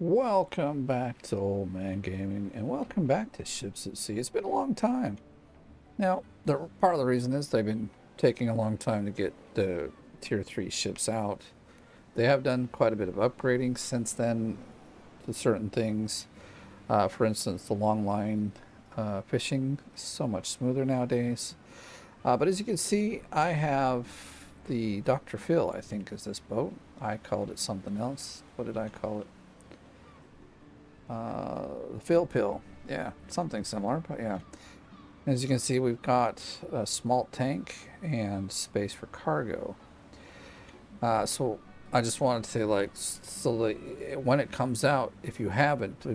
Welcome back to Oldman Gaming, and welcome back to Ships at Sea. It's been a long time. Now, part of the reason is they've been taking a long time to get the Tier 3 ships out. They have done quite a bit of upgrading since then to certain things. For instance, the Longline fishing is so much smoother nowadays. But as you can see, I have the Dr. Phil, I think, is this boat. I called it something else. What did I call it? The Phil Pill. Yeah, something similar, but yeah. As you can see, we've got a small tank and space for cargo. So I just wanted to say, like, so that when it comes out, if you haven't,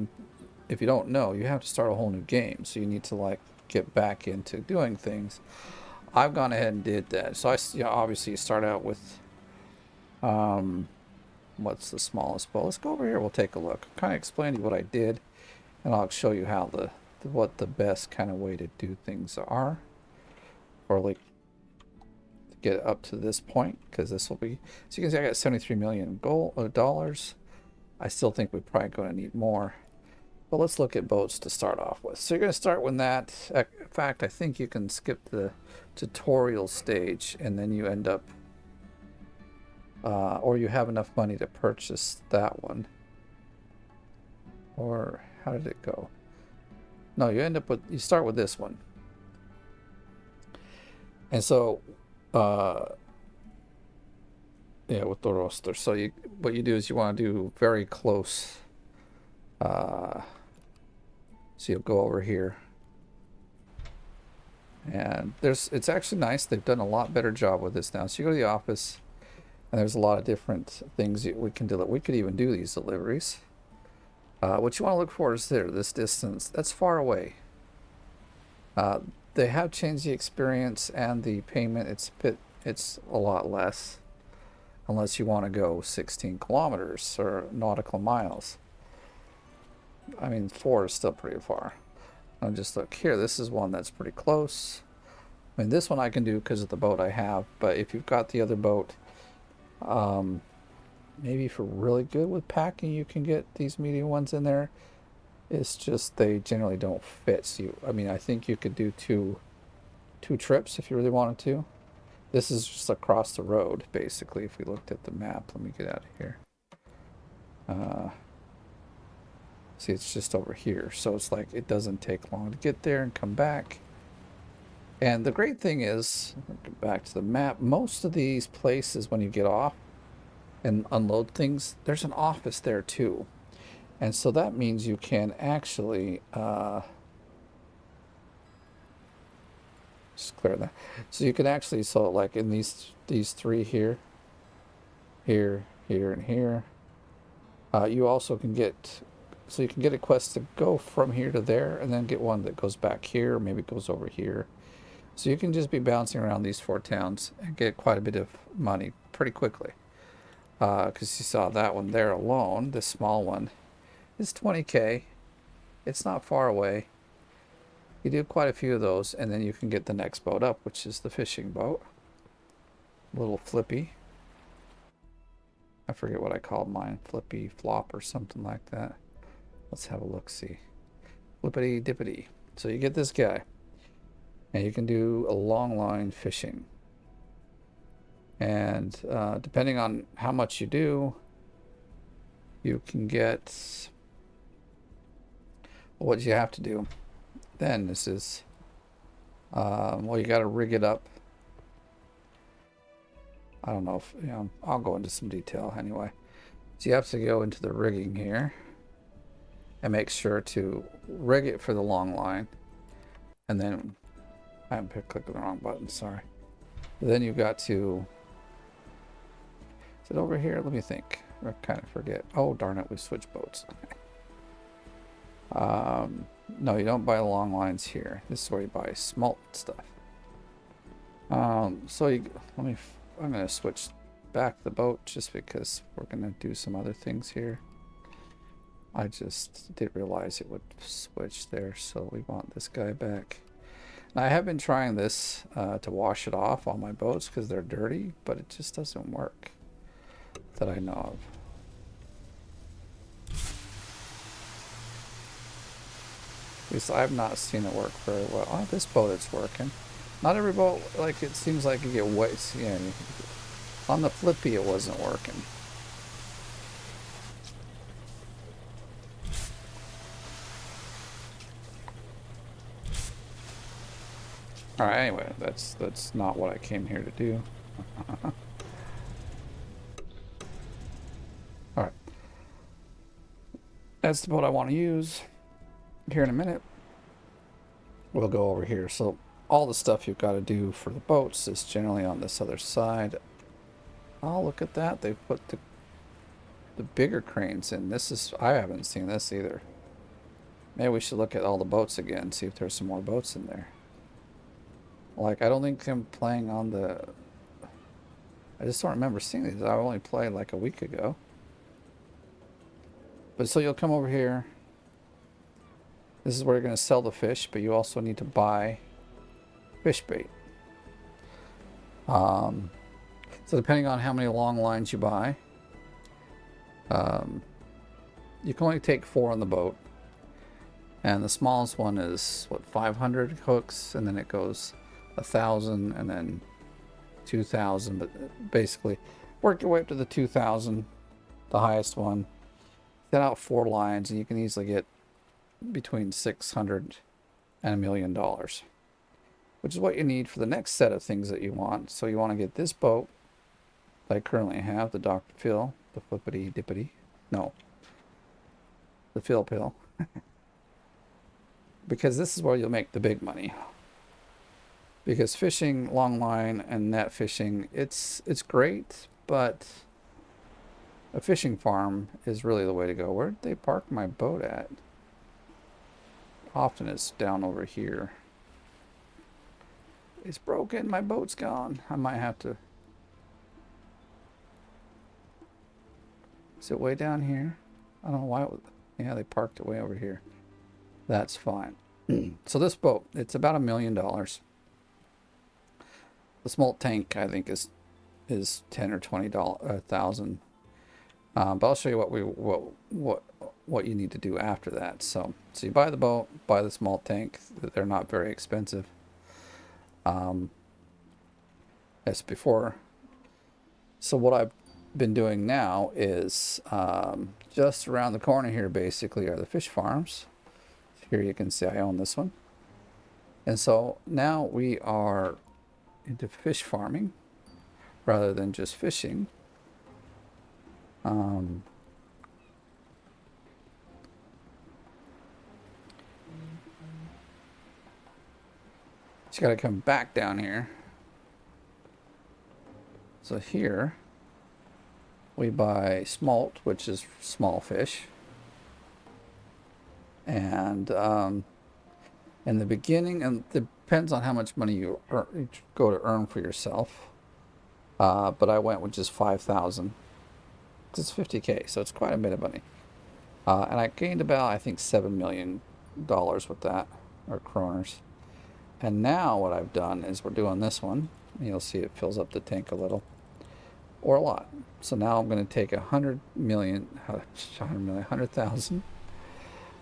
if you don't know, you have to start a whole new game. So you need to, like, get back into doing things. I've gone ahead and did that. So obviously you start out with, what's the smallest boat? Let's go over here. We'll take a look. Kind of explain to you what I did, and I'll show you how what the best kind of way to do things are, or like to get up to this point, because this will be. So you can see I got 73 million dollars. I still think we're probably going to need more, but let's look at boats to start off with. So you're going to start with that. In fact, I think you can skip the tutorial stage, and then you end up. Or you have enough money to purchase that one. Or how did it go? No, you start with this one. And so, yeah, with the roster. So what you do is you want to do very close. So you'll go over here. And it's actually nice. They've done a lot better job with this now. So you go to the office. And there's a lot of different things we can do. We could even do these deliveries. What you want to look for is this distance. That's far away. They have changed the experience and the payment. It's a lot less, unless you want to go 16 kilometers or nautical miles. I mean, 4 is still pretty far. I'll just look here. This is one that's pretty close. I mean, this one I can do because of the boat I have. But if you've got the other boat, maybe if you're really good with packing, you can get these medium ones in there. It's just they generally don't fit. So I mean, I think you could do two trips if you really wanted to. This is just across the road, basically. If we looked at the map, let me get out of here. See, it's just over here, so it's like it doesn't take long to get there and come back. And the great thing is, get back to the map, most of these places when you get off and unload things, there's an office there too. And so that means you can actually, just clear that. So you can actually, so like in these 3 here, here, and here, you also can get, so you can get a quest to go from here to there and then get one that goes back here, or maybe goes over here. So you can just be bouncing around these 4 towns and get quite a bit of money pretty quickly. Because you saw that one there alone, this small one, is 20K. It's not far away. You do quite a few of those, and then you can get the next boat up, which is the fishing boat. Little flippy. I forget what I called mine. Flippy flop or something like that. Let's have a look-see. Flippity dippity. So you get this guy. And you can do a long line fishing. And depending on how much you do, you can get what you have to do. Then this is, well, you got to rig it up. I don't know if, I'll go into some detail anyway. So you have to go into the rigging here and make sure to rig it for the long line. And then I'm clicking the wrong button, sorry. Then you've got to, is it over here? Let me think. I kind of forget. Oh, darn it, we switched boats. No, you don't buy long lines here. This is where you buy smalt stuff. So I'm going to switch back the boat just because we're going to do some other things here. I just didn't realize it would switch there, so we want this guy back. Now, I have been trying this to wash it off on my boats because they're dirty, but it just doesn't work that I know of. least I've not seen it work very well. Oh, this boat it's working. Not every boat, like, it seems like you get waste. Yeah, on the Flippy it wasn't working. Alright, anyway, that's not what I came here to do. Alright. That's the boat I want to use. Here in a minute, we'll go over here. So all the stuff you've got to do for the boats is generally on this other side. Oh, look at that. They've put the bigger cranes in. This is, I haven't seen this either. Maybe we should look at all the boats again, see if there's some more boats in there. Like, I don't think I'm playing on the... I just don't remember seeing these. I only played like a week ago. But so you'll come over here. This is where you're going to sell the fish, but you also need to buy fish bait. So depending on how many long lines you buy, you can only take 4 on the boat. And the smallest one is, what, 500 hooks, and then it goes 1,000, and then 2,000. But basically, work your way up to the 2,000, the highest one. Set out 4 lines, and you can easily get between $600 and $1 million, which is what you need for the next set of things that you want. So you want to get this boat that I currently have, the Dr. Phil, the Flippity Dippity. No, the Phil Pill. Because this is where you'll make the big money. Because fishing, long line, and net fishing, it's great, but a fishing farm is really the way to go. Where'd they park my boat at? Often it's down over here. It's broken. My boat's gone. I might have to... Is it way down here? I don't know why it was... Yeah, they parked it way over here. That's fine. So this boat, it's about $1 million. The smolt tank, I think, is $10 or $20,000. But I'll show you what you need to do after that. So you buy the boat, buy the smolt tank. They're not very expensive. As before. So what I've been doing now is just around the corner here basically are the fish farms. Here you can see I own this one. And so now we are into fish farming rather than just fishing. You got to come back down here. So here we buy smolt, which is small fish. And in the beginning, and it depends on how much money you go to earn for yourself. But I went with just 5,000. It's 50K, so it's quite a bit of money. And I gained about, I think, $7 million with that, or kroners. And now what I've done is we're doing this one. You'll see it fills up the tank a little, or a lot. So now I'm going to take 100,000.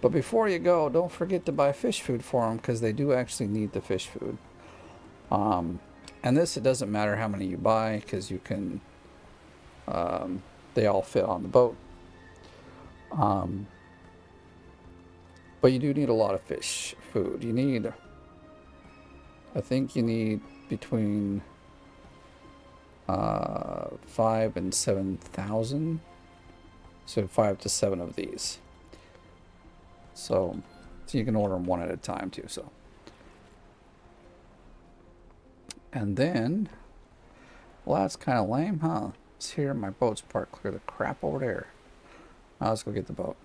But before you go, don't forget to buy fish food for them, because they do actually need the fish food. And this, it doesn't matter how many you buy, because you can, they all fit on the boat. But you do need a lot of fish food. You need, I think you need between 5,000 and 7,000. So 5 to 7 of these. So you can order them one at a time too. So, and then, well, that's kind of lame, huh? It's here. My boat's parked. Clear the crap over there. Now let's go get the boat.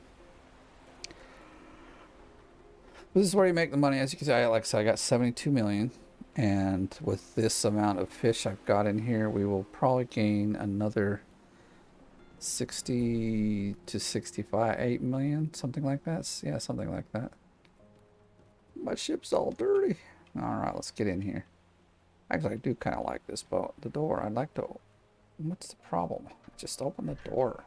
This is where you make the money. As you can see, like I said, I got 72 million. And with this amount of fish I've got in here, we will probably gain another 60 to 8 million, something like that. Yeah, something like that. My ship's all dirty. All right, let's get in here. Actually, I do kind of like this boat. The door, I'd like to... What's the problem? Just open the door.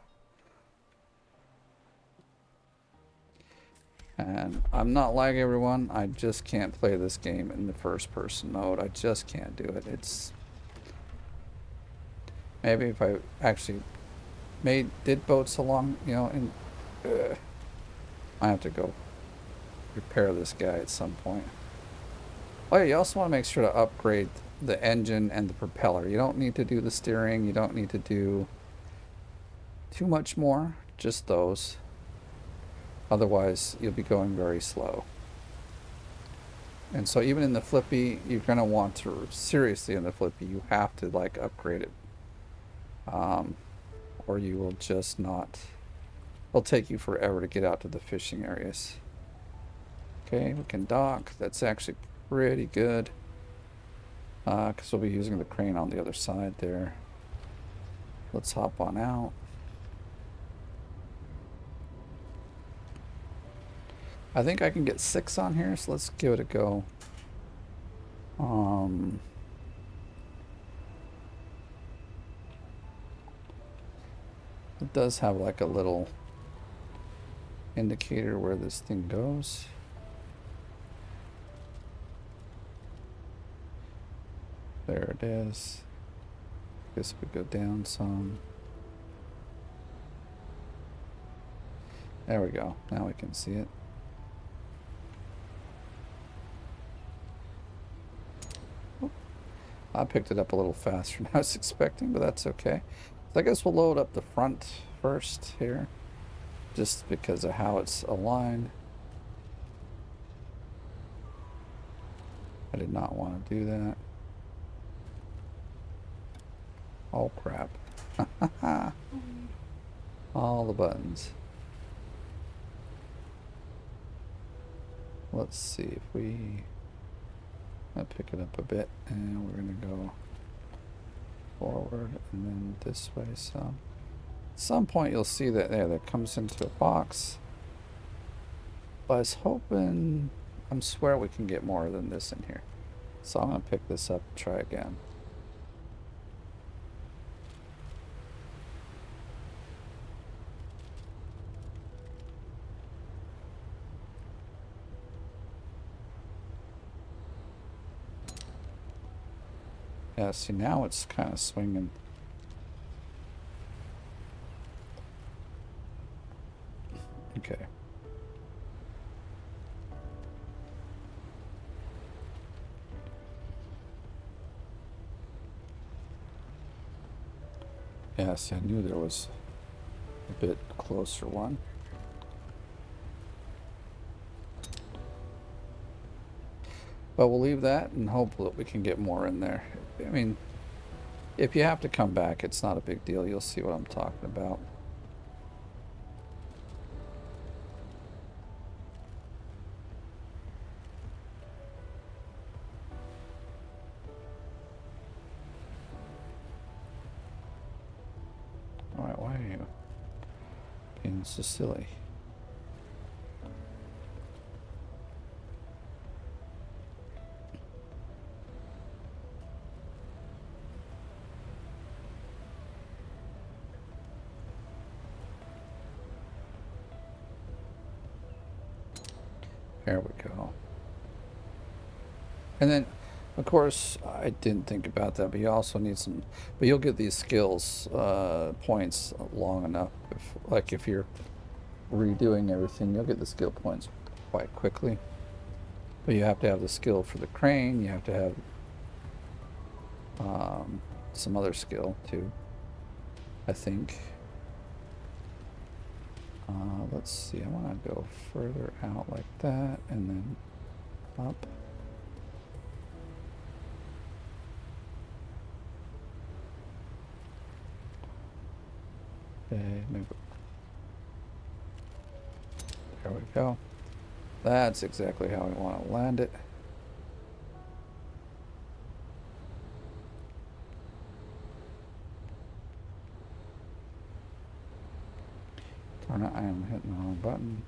And I'm not like everyone. I just can't play this game in the first person mode. I just can't do it. It's maybe if I actually did boats along, you know, and I have to go repair this guy at some point. Oh yeah, you also want to make sure to upgrade the engine and the propeller. You don't need to do the steering. You don't need to do too much more. Just those. Otherwise, you'll be going very slow. And so even in the flippy, you're going to want to, seriously in the flippy, you have to like upgrade it. Or you will just not, it'll take you forever to get out to the fishing areas. Okay, we can dock. That's actually pretty good. Because we'll be using the crane on the other side there. Let's hop on out. I think I can get 6 on here, so let's give it a go. It does have like a little indicator where this thing goes. There it is. Guess we go down some. There we go. Now we can see it. I picked it up a little faster than I was expecting, but that's okay. So I guess we'll load up the front first here, just because of how it's aligned. I did not want to do that. Oh crap. All the buttons. Let's see if we... I'll pick it up a bit, and we're going to go forward and then this way some. At some point you'll see that there, that comes into a box. But I was hoping, I swear we can get more than this in here. So I'm going to pick this up and try again. Yeah, see now it's kind of swinging. Okay. Yeah, see I knew there was a bit closer one. But we'll leave that and hope that we can get more in there. I mean, if you have to come back, it's not a big deal. You'll see what I'm talking about. Alright, why are you being so silly? There we go. And then, of course, I didn't think about that, but you also need some, but you'll get these skills points long enough. If you're redoing everything, you'll get the skill points quite quickly. But you have to have the skill for the crane, you have to have some other skill too, I think. Let's see, I want to go further out like that and then up. Okay, maybe. There we go. That's exactly how we want to land it. Darn it, I am hitting the wrong button.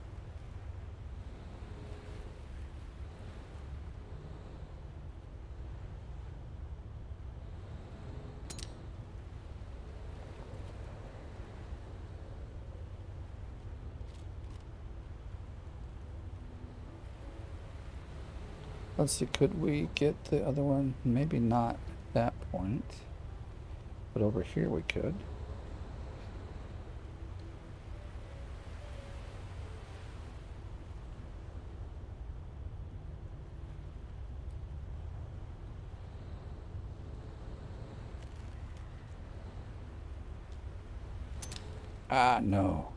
Let's see, could we get the other one? Maybe not at that point, but over here we could. Ah, no.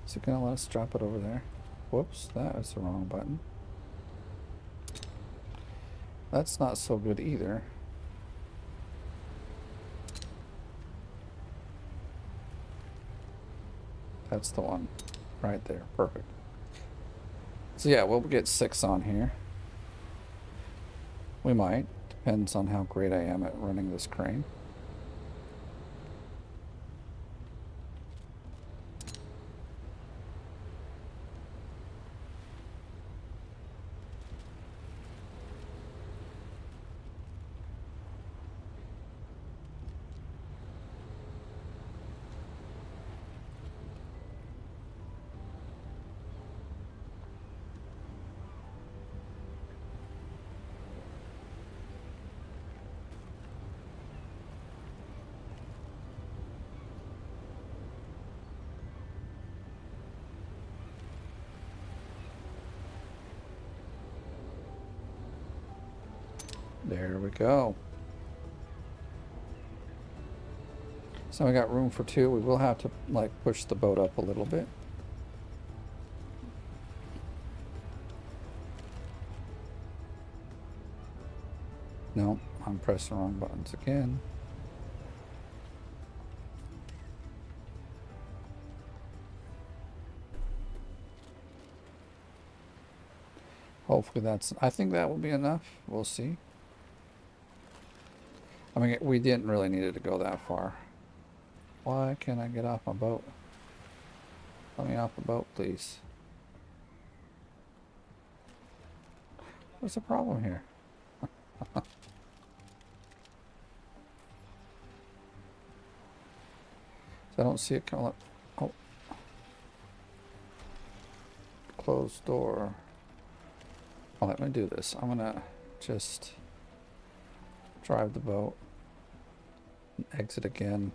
Is it gonna let us drop it over there? Whoops, that was the wrong button. That's not so good either. That's the one right there. Perfect. So yeah, we'll get 6 on here. We might. Depends on how great I am at running this crane. There we go. So we got room for 2. We will have to like push the boat up a little bit. No, I'm pressing the wrong buttons again. Hopefully that's, I think that will be enough. We'll see. I mean, we didn't really need it to go that far. Why can't I get off my boat? Let me off the boat, please. What's the problem here? I don't see it coming up. Oh. Closed door. Oh, let me do this. I'm gonna just drive the boat. Exit again.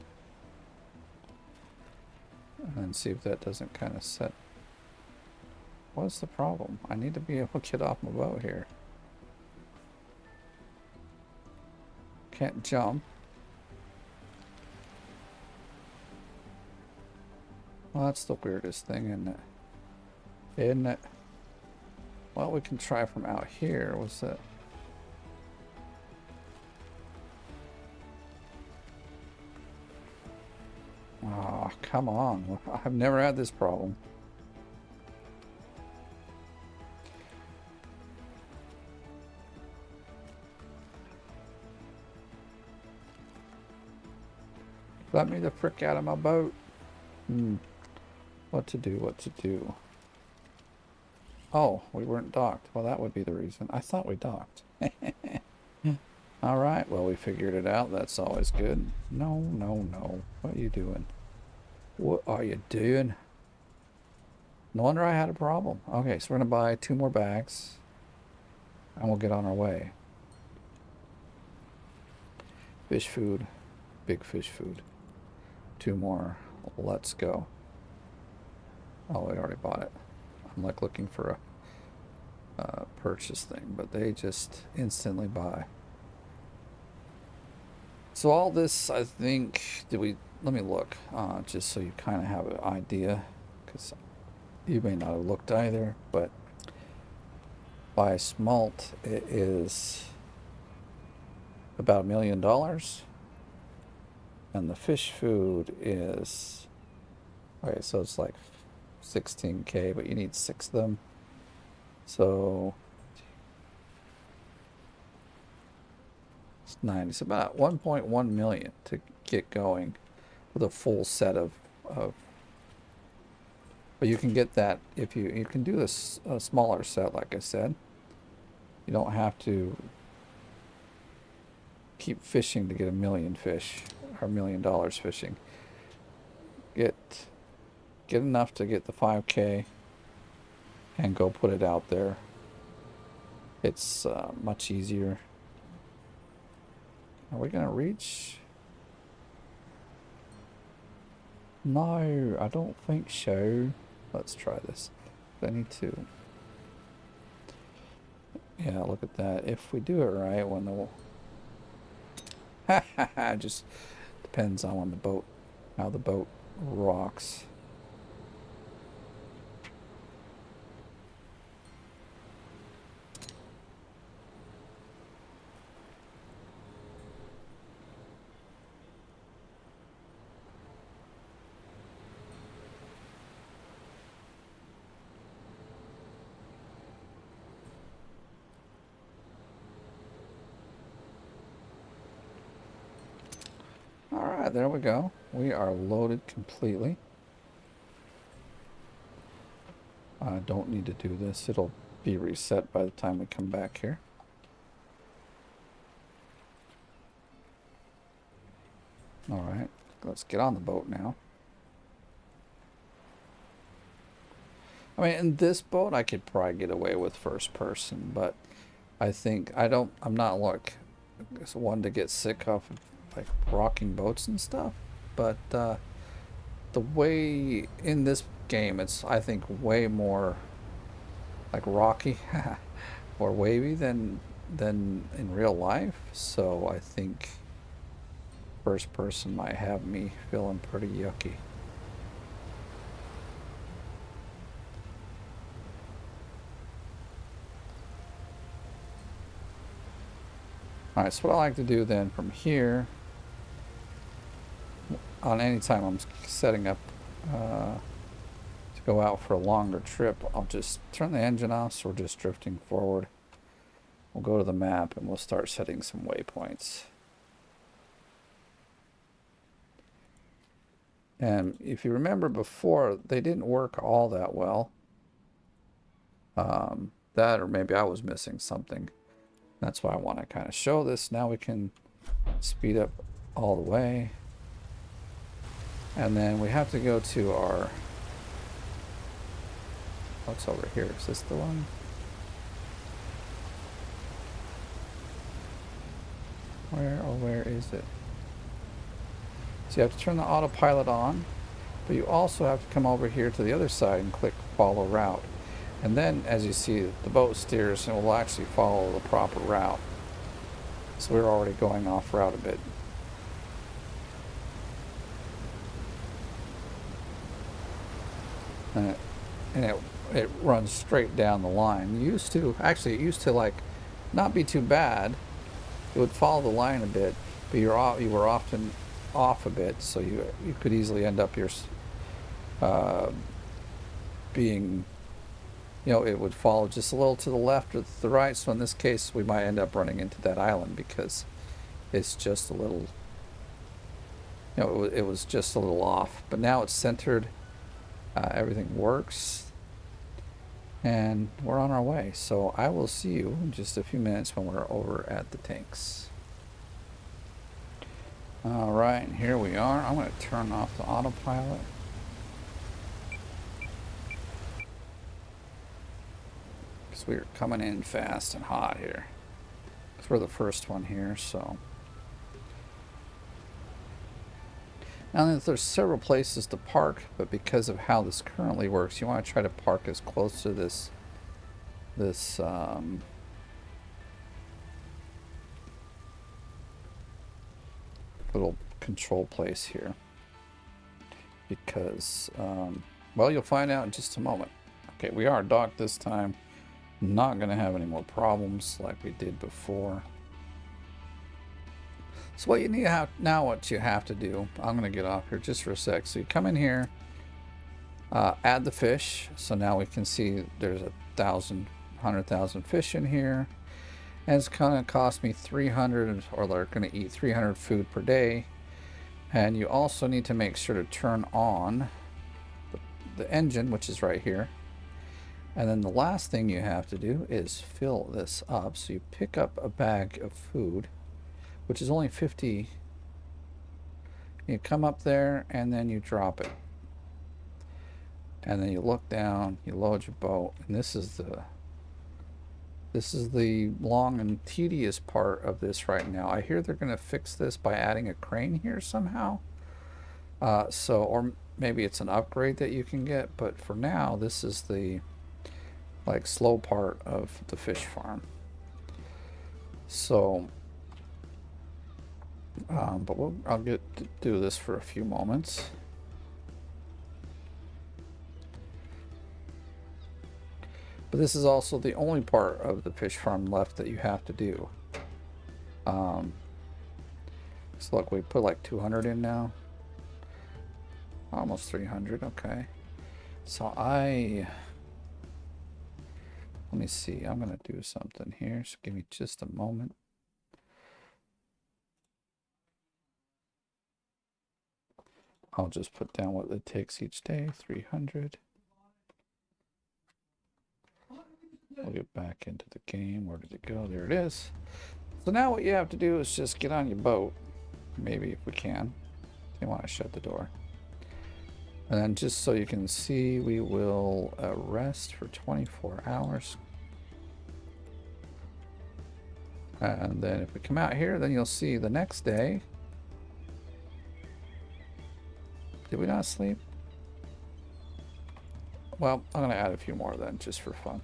And then see if that doesn't kind of set. What's the problem? I need to be able to get off my boat here. Can't jump. Well, that's the weirdest thing, isn't it? Isn't it? Well, we can try from out here. What's that? Oh, come on. I've never had this problem. Let me the frick out of my boat. What to do, what to do. Oh, we weren't docked. Well, that would be the reason. I thought we docked. All right, well, we figured it out. That's always good. No, no, no. What are you doing? What are you doing? No wonder I had a problem. Okay, so we're going to buy 2 more bags. And we'll get on our way. Fish food. Big fish food. 2 more. Let's go. Oh, we already bought it. I'm like looking for a purchase thing, but they just instantly buy. So all this, I think, let me look, just so you kind of have an idea, because you may not have looked either, but by smolt, it is about $1 million. And the fish food is, okay, so it's like 16K, but you need 6 of them. So it's 9. It's about 1.1 million to get going with a full set of but you can get that if you can do this a smaller set, like I said. You don't have to keep fishing to get $1 million fish or $1 million fishing. get enough to get the 5K and go put it out there. It's much easier. Are we gonna reach? No, I don't think so. Let's try this. I need to. Yeah, look at that. If we do it right, when the just depends on when the boat, how the boat rocks. Alright, there we go. We are loaded completely. I don't need to do this. It'll be reset by the time we come back here. Alright, let's get on the boat now. I mean, in this boat, I could probably get away with first person, but I think I'm not like one to get sick of like rocking boats and stuff, but the way in this game, it's I think way more like rocky or wavy than in real life. So I think first person might have me feeling pretty yucky. Alright, so what I like to do then from here, on any time I'm setting up to go out for a longer trip, I'll just turn the engine off so we're just drifting forward. We'll go to the map and we'll start setting some waypoints. And if you remember before, they didn't work all that well. That, or maybe I was missing something. That's why I want to kind of show this. Now we can speed up all the way. And then we have to go to our... What's over here? Is this the one? Where is it? So you have to turn the autopilot on, but you also have to come over here to the other side and click follow route. And then, as you see, the boat steers and will actually follow the proper route. So we're already going off route a bit. And it runs straight down the line. It used to like not be too bad. It would follow the line a bit, but you were often off a bit, so you could easily end up being, it would follow just a little to the left or to the right. So in this case, we might end up running into that island because it's just a little, it was just a little off. But now it's centered. Everything works. And we're on our way. So I will see you in just a few minutes when we're over at the tanks. All right, and here we are. I'm going to turn off the autopilot. Because we are coming in fast and hot here. Because we're the first one here, so. Now there's several places to park, but because of how this currently works, you want to try to park as close to this little control place here. Because, well, you'll find out in just a moment. Okay, we are docked this time. Not going to have any more problems like we did before. So what you need what you have to do, I'm going to get off here just for a sec. So you come in here, add the fish. So now we can see there's 100,000 fish in here. And it's going to cost me 300, or they're going to eat 300 food per day. And you also need to make sure to turn on the engine, which is right here. And then the last thing you have to do is fill this up. So you pick up a bag of food, which is only 50. You come up there and then you drop it. And then you look down, you load your boat, and this is the long and tedious part of this right now. I hear they're going to fix this by adding a crane here somehow. Or maybe it's an upgrade that you can get, but for now, this is the like slow part of the fish farm. So, but I'll get to do this for a few moments. But this is also the only part of the fish farm left that you have to do. So look, we put like 200 in now. Almost 300, okay. So let me see, I'm gonna do something here, so give me just a moment. I'll just put down what it takes each day, 300. We'll get back into the game. Where did it go? There it is. So now what you have to do is just get on your boat. Maybe if we can. You want to shut the door. And then just so you can see, we will rest for 24 hours. And then if we come out here, then you'll see the next day. Did we not sleep? Well, I'm going to add a few more then, just for fun.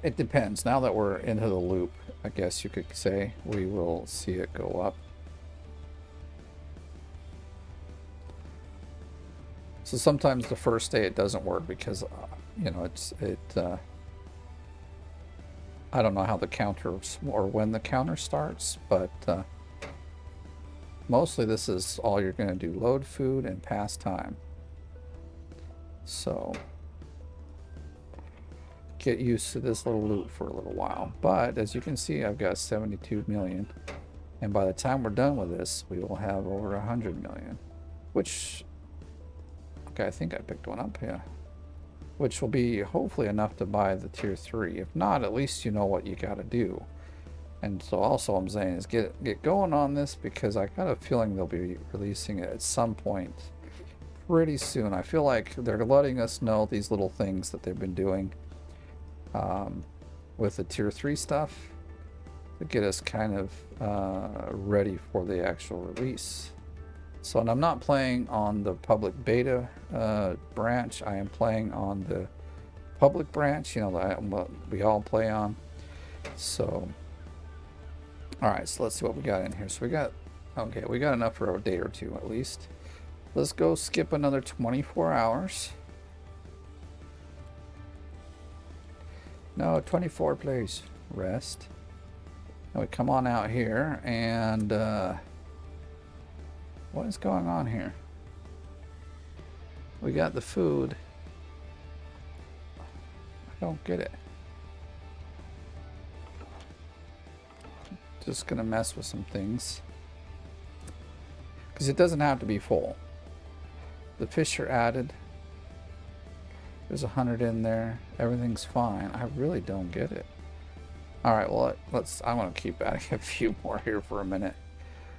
It depends. Now that we're into the loop, I guess you could say, we will see it go up. So sometimes the first day it doesn't work because, you know, I don't know how the counter or when the counter starts, but mostly this is all you're going to do. Load food and pass time. So get used to this little loop for a little while. But as you can see, I've got 72 million. And by the time we're done with this, we will have over 100 million. Which, okay, I think I picked one up, yeah. Which will be hopefully enough to buy the tier 3. If not, at least you know what you got to do. And so also I'm saying is get going on this, because I got a feeling they'll be releasing it at some point pretty soon. I feel like they're letting us know these little things that they've been doing with the tier 3 stuff to get us kind of ready for the actual release. So, and I'm not playing on the public beta branch. I am playing on the public branch, you know, what we all play on. So, all right, so let's see what we got in here. So we got enough for a day or two at least. Let's go skip another 24 hours. No, 24, please. Rest. Now we come on out here, and what is going on here? We got the food. I don't get it. Just gonna mess with some things, because it doesn't have to be full. The fish are added. There's 100 in there. Everything's fine. I really don't get it. All right, well, I'm gonna keep adding a few more here for a minute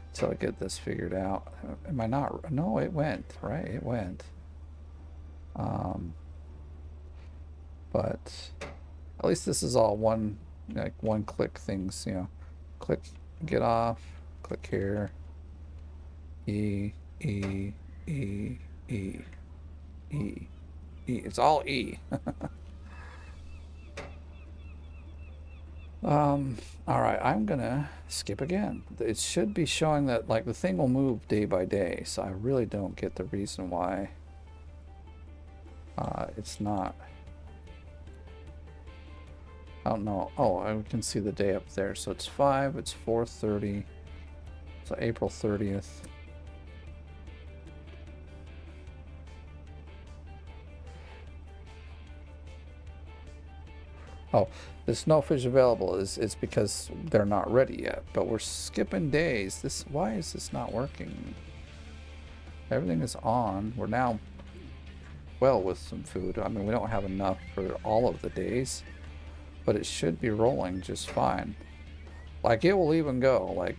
until I get this figured out. Am I not? No, it went, right? It went. But at least this is all one click things, you know. Click, get off, click here. E, E, E, E, E, E. It's all E. All right, I'm gonna skip again. It should be showing that like the thing will move day by day, so I really don't get the reason why it's not. I don't know. Oh, I can see the day up there. So it's 5, it's 4:30. So April 30th. Oh, there's no fish available. It's because they're not ready yet. But we're skipping days. Why is this not working? Everything is on. We're now well with some food. I mean, we don't have enough for all of the days, but it should be rolling just fine. Like, it will even go like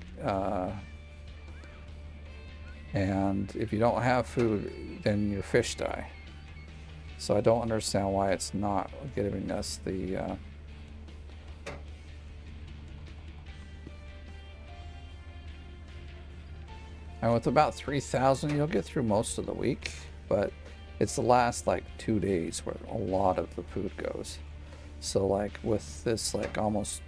And if you don't have food, then your fish die. So I don't understand why it's not giving us the... And with about 3,000, you'll get through most of the week. But it's the last, like, 2 days where a lot of the food goes. So, like, with this, like, almost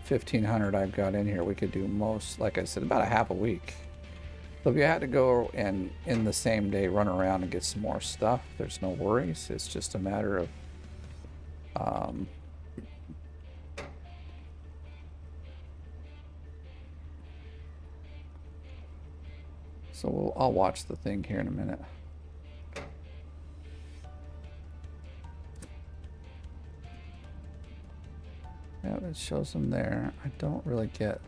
1,500 I've got in here, we could do most, like I said, about a half a week. So if you had to go and in the same day run around and get some more stuff, there's no worries. It's just a matter of so I'll watch the thing here in a minute. Yeah, it shows them there. I don't really get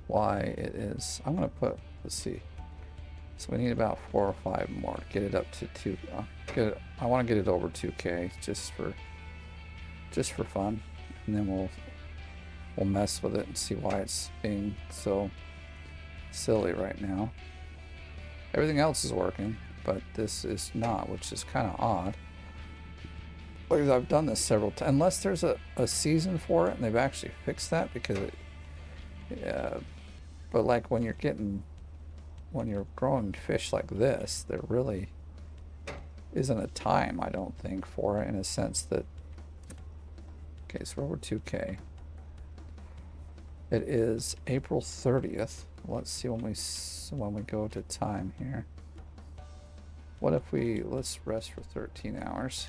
why it is. I'm gonna put, let's see. So we need about 4 or 5 more to get it up to 2. I want to get it over 2K just for fun, and then we'll mess with it and see why it's being so silly right now. Everything else is working, but this is not, which is kind of odd. Because I've done this several times, unless there's a season for it and they've actually fixed that, because but like when you're growing fish like this, there really isn't a time, I don't think, for it, in a sense that... Okay, so we're over 2K. It is April 30th. Let's see when we go to time here. What if let's rest for 13 hours.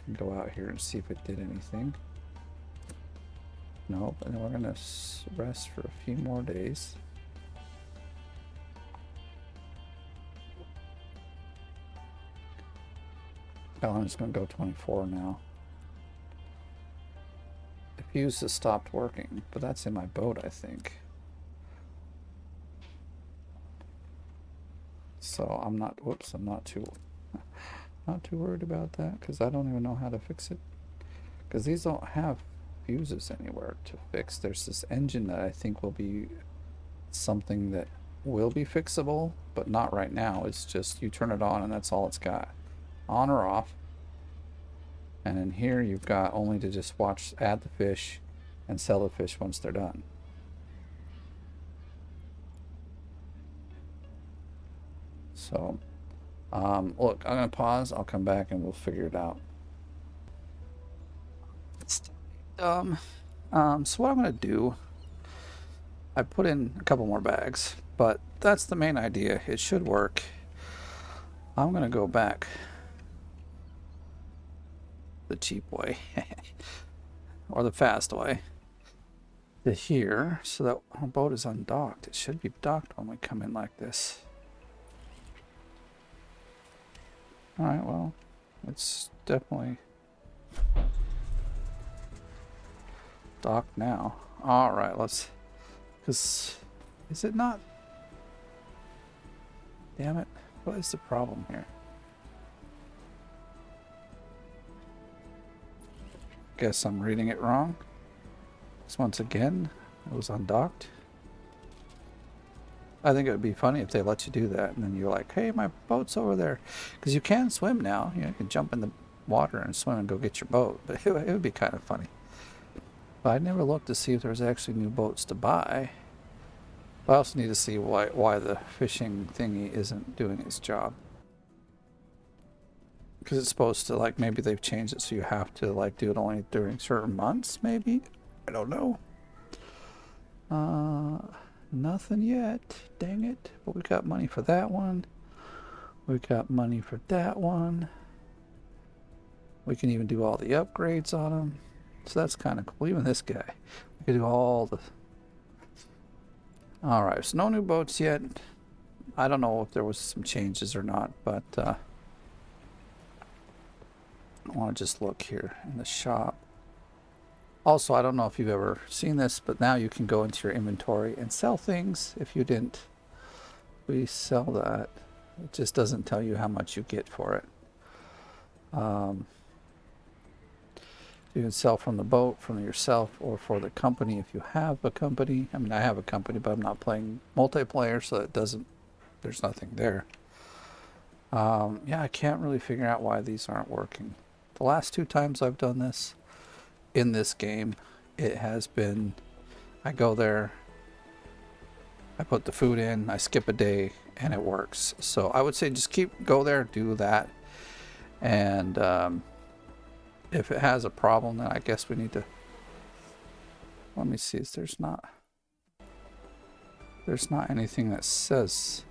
And go out here and see if it did anything. Nope, and then we're gonna rest for a few more days. I'm just gonna go 24 now. The fuse has stopped working, but that's in my boat, I think. So I'm not too worried about that, because I don't even know how to fix it. Because these don't have fuses anywhere to fix. There's this engine that I think will be something that will be fixable, but not right now. It's just you turn it on and that's all it's got. On or off. And in here you've got only to just add the fish and sell the fish once they're done. So look, I'm gonna pause, I'll come back and we'll figure it out. So what I'm gonna do, I put in a couple more bags, but that's the main idea. It should work. I'm gonna go back the cheap way or the fast way to here, so that our boat is undocked. It should be docked when we come in like this. Alright, well, it's definitely docked now. Alright, is it not? Damn it, what is the problem here? Guess I'm reading it wrong. So once again, it was undocked. I think it would be funny if they let you do that, and then you're like, hey, my boat's over there. Because you can swim now. You can jump in the water and swim and go get your boat. But it would be kind of funny. But I never looked to see if there's actually new boats to buy. I also need to see why the fishing thingy isn't doing its job. Because it's supposed to, like, maybe they've changed it so you have to, like, do it only during certain months, maybe? I don't know. Nothing yet. Dang it. But we got money for that one. We got money for that one. We can even do all the upgrades on them. So that's kind of cool. Even this guy. We can do all the... Alright, so no new boats yet. I don't know if there was some changes or not, but I want to just look here in the shop. Also, I don't know if you've ever seen this, but now you can go into your inventory and sell things. If you didn't, we sell that. It just doesn't tell you how much you get for it. If You can sell from the boat, from yourself, or for the company if you have a company. I mean, I have a company, but I'm not playing multiplayer, so it doesn't, there's nothing there. Yeah, I can't really figure out why these aren't working. The last 2 times I've done this in this game, it has been, I go there, I put the food in, I skip a day, and it works. So I would say just go there, do that, and if it has a problem, then I guess we need to, let me see, there's not anything that says,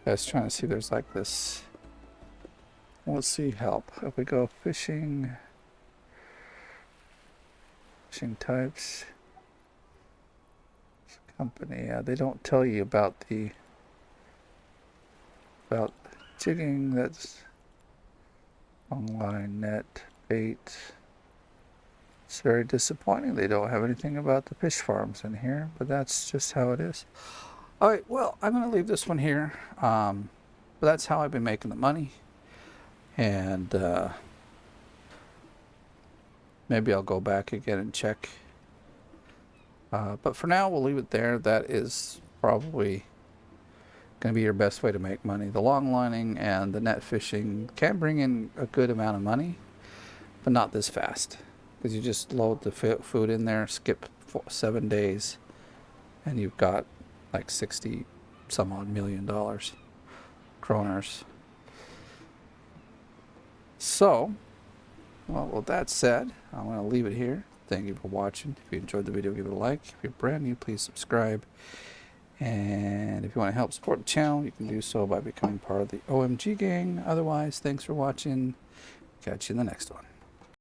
I was trying to see, there's like this, let's see, help. If we go fishing types, company, they don't tell you about jigging, that's Longline, net, bait. It's very disappointing they don't have anything about the fish farms in here, but that's just how it is. Alright, well, I'm going to leave this one here, but that's how I've been making the money, and maybe I'll go back again and check, but for now we'll leave it there. That is probably going to be your best way to make money. The long lining and the net fishing can bring in a good amount of money, but not this fast, because you just load the food in there, skip 7 days, and you've got like 60 some odd million dollars, kroners. So, well, with that said, I'm going to leave it here. Thank you for watching. If you enjoyed the video, give it a like. If you're brand new, please subscribe. And if you want to help support the channel, you can do so by becoming part of the OMG gang. Otherwise, thanks for watching. Catch you in the next one.